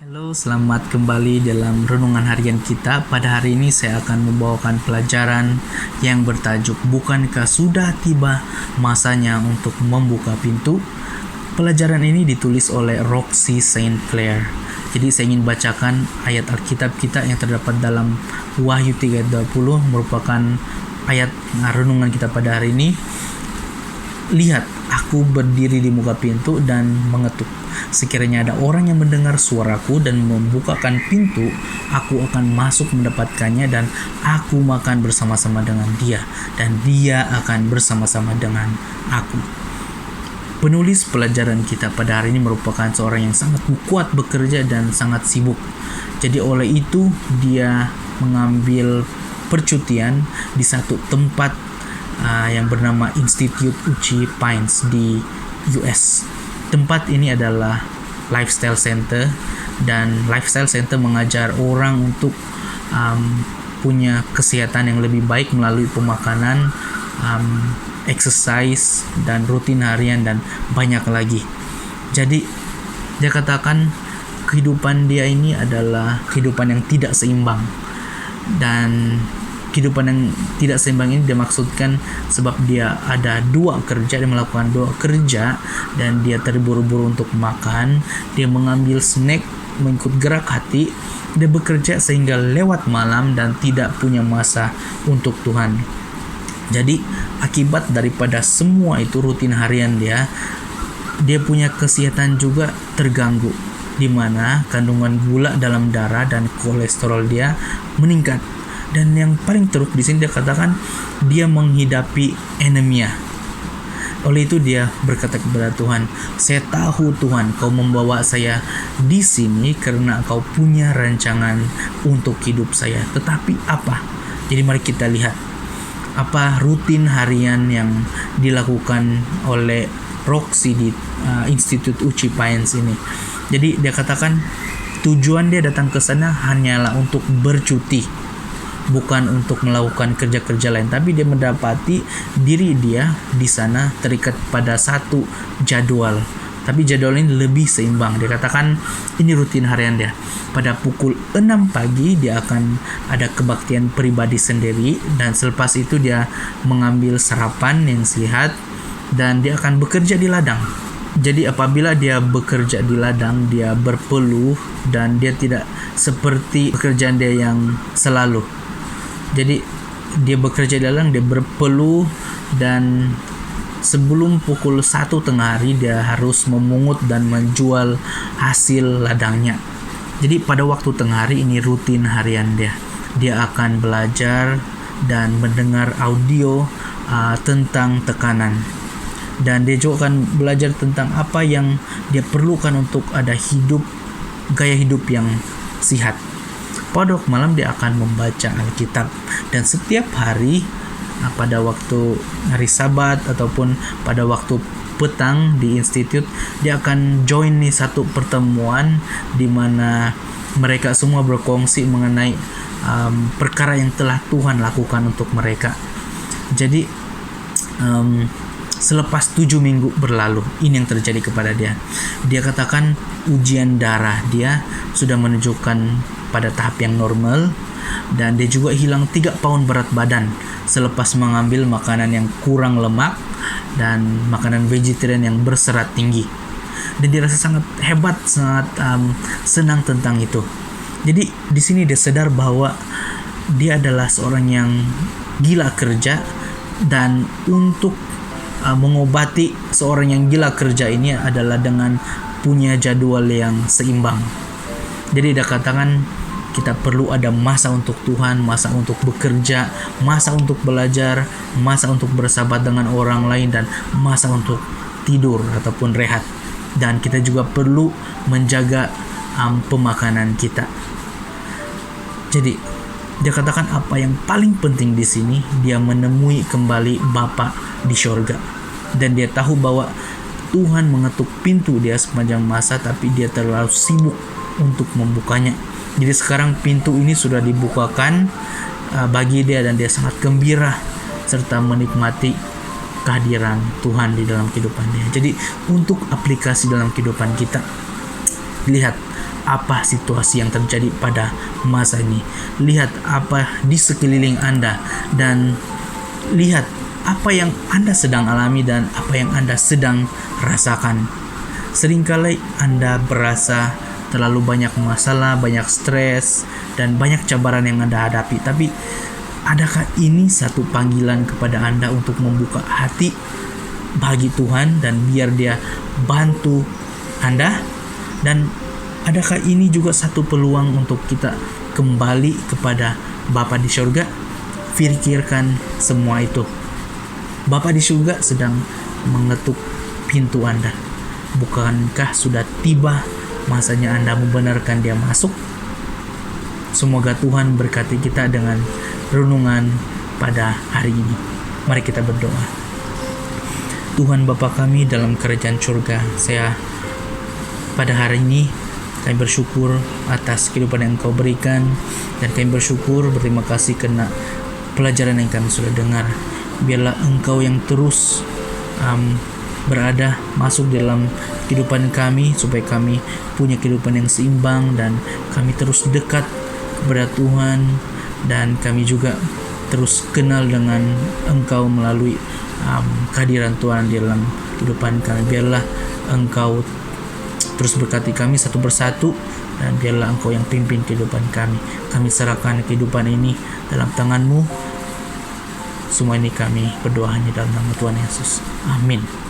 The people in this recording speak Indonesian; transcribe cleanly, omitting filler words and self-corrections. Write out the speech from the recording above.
Halo, selamat kembali dalam renungan harian kita. Pada hari ini saya akan membawakan pelajaran yang bertajuk Bukankah sudah tiba masanya untuk membuka pintu? Pelajaran ini ditulis oleh Roxy Saint Clair. Jadi saya ingin bacakan ayat Alkitab kita yang terdapat dalam Wahyu 3:20 merupakan ayat renungan kita pada hari ini. Lihat, aku berdiri di muka pintu dan mengetuk. Sekiranya ada orang yang mendengar suaraku dan membukakan pintu, aku akan masuk mendapatkannya dan aku makan bersama-sama dengan dia, dan dia akan bersama-sama dengan aku. Penulis pelajaran kita pada hari ini merupakan seorang yang sangat kuat bekerja dan sangat sibuk. Jadi oleh itu dia mengambil percutian di satu tempat yang bernama Institute Uchi Pines di US. Tempat ini adalah lifestyle center, dan lifestyle center mengajar orang untuk punya kesehatan yang lebih baik melalui pemakanan, exercise, dan rutin harian, dan banyak lagi. Jadi dia katakan kehidupan dia ini adalah kehidupan yang tidak seimbang, dan kehidupan yang tidak seimbang ini dimaksudkan sebab dia ada dia melakukan dua kerja, dan dia terburu-buru untuk makan, dia mengambil snack mengikut gerak hati, dia bekerja sehingga lewat malam dan tidak punya masa untuk Tuhan. Jadi akibat daripada semua itu rutin harian dia punya kesehatan juga terganggu, di mana kandungan gula dalam darah dan kolesterol dia meningkat. Dan yang paling teruk di sini dia katakan dia menghidapi anemia. Oleh itu dia berkata kepada Tuhan, saya tahu Tuhan, kau membawa saya di sini karena kau punya rancangan untuk hidup saya. Tetapi apa? Jadi mari kita lihat apa rutin harian yang dilakukan oleh Roxy di Institute Uchi Pines ini. Jadi dia katakan tujuan dia datang ke sana hanyalah untuk bercuti, bukan untuk melakukan kerja-kerja lain, tapi dia mendapati diri dia di sana terikat pada satu jadwal. Tapi jadwal ini lebih seimbang. Dia katakan ini rutin harian dia. Pada pukul 6 pagi dia akan ada kebaktian pribadi sendiri, dan selepas itu dia mengambil sarapan yang sehat dan dia akan bekerja di ladang. Jadi apabila dia bekerja di ladang, dia berpeluh dan dia tidak seperti pekerjaan dia yang selalu. Jadi dia bekerja dalam, dia berpeluh, dan sebelum pukul 1 tengah hari dia harus memungut dan menjual hasil ladangnya. Jadi pada waktu tengah hari ini rutin harian dia. Dia akan belajar dan mendengar audio tentang tekanan. Dan dia juga akan belajar tentang apa yang dia perlukan untuk ada gaya hidup yang sehat. Pada waktu malam dia akan membaca Alkitab, dan setiap hari pada waktu hari Sabat ataupun pada waktu petang di institut dia akan join nih satu pertemuan di mana mereka semua berkongsi mengenai perkara yang telah Tuhan lakukan untuk mereka. Jadi selepas 7 minggu berlalu, ini yang terjadi kepada dia. Dia katakan ujian darah dia sudah menunjukkan pada tahap yang normal, dan dia juga hilang 3 pound berat badan selepas mengambil makanan yang kurang lemak dan makanan vegetarian yang berserat tinggi. Dan dia rasa sangat hebat, sangat senang tentang itu. Jadi di sini dia sadar bahwa dia adalah seorang yang gila kerja, dan untuk mengobati seorang yang gila kerja ini adalah dengan punya jadwal yang seimbang. Jadi dia katakan kita perlu ada masa untuk Tuhan, masa untuk bekerja, masa untuk belajar, masa untuk bersahabat dengan orang lain, dan masa untuk tidur ataupun rehat. Dan kita juga perlu menjaga pemakanan kita. Jadi dia katakan apa yang paling penting di sini, dia menemui kembali Bapa di sorga, dan dia tahu bahwa Tuhan mengetuk pintu dia sepanjang masa, tapi dia terlalu sibuk untuk membukanya. Jadi sekarang pintu ini sudah dibukakan bagi dia, dan dia sangat gembira serta menikmati kehadiran Tuhan di dalam kehidupan dia. Jadi untuk aplikasi dalam kehidupan kita, lihat apa situasi yang terjadi pada masa ini. Lihat apa di sekeliling Anda dan lihat apa yang Anda sedang alami dan apa yang Anda sedang rasakan. Seringkali Anda berasa terlalu banyak masalah, banyak stres, dan banyak cabaran yang Anda hadapi. Tapi adakah ini satu panggilan kepada Anda untuk membuka hati bagi Tuhan dan biar Dia bantu Anda? Dan adakah ini juga satu peluang untuk kita kembali kepada Bapa di surga? Pikirkan semua itu. Bapa di surga sedang mengetuk pintu Anda. Bukankah sudah tiba masanya Anda membenarkan Dia masuk? Semoga Tuhan berkati kita dengan renungan pada hari ini. Mari kita berdoa. Tuhan Bapa kami dalam kerajaan surga, pada hari ini kami bersyukur atas kehidupan yang Engkau berikan, dan kami bersyukur berterima kasih karena pelajaran yang kami sudah dengar. Biarlah Engkau yang terus berada masuk dalam kehidupan kami, supaya kami punya kehidupan yang seimbang dan kami terus dekat kepada Tuhan, dan kami juga terus kenal dengan Engkau melalui kehadiran Tuhan di dalam kehidupan kami. Biarlah Engkau terus berkati kami satu persatu, dan biarlah Engkau yang pimpin kehidupan kami. Kami serahkan kehidupan ini dalam tangan-Mu. Semua ini kami berdoa hanya dalam nama Tuhan Yesus. Amin.